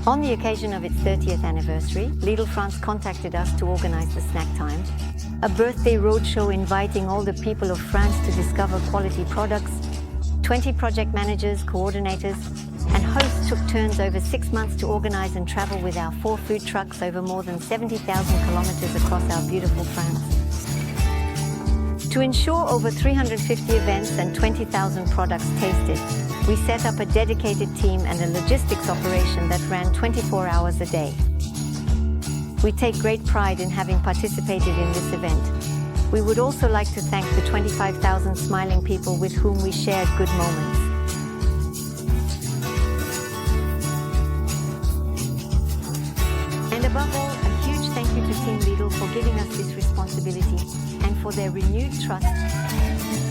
On the occasion of its 30th anniversary, LIDL France contacted us to organize the snack time, a birthday roadshow inviting all the people of France to discover quality products. 20 project managers, coordinators, and hosts took turns over 6 months to organize and travel with our 4 food trucks over more than 70,000 kilometers across our beautiful France. To ensure over 350 events and 20,000 products tasted, we set up a dedicated team and a logistics operation that ran 24 hours a day. We take great pride in having participated in this event. We would also like to thank the 25,000 smiling people with whom we shared good moments. And above all, a huge thank you to Team LIDL for giving us this responsibility and for their renewed trust.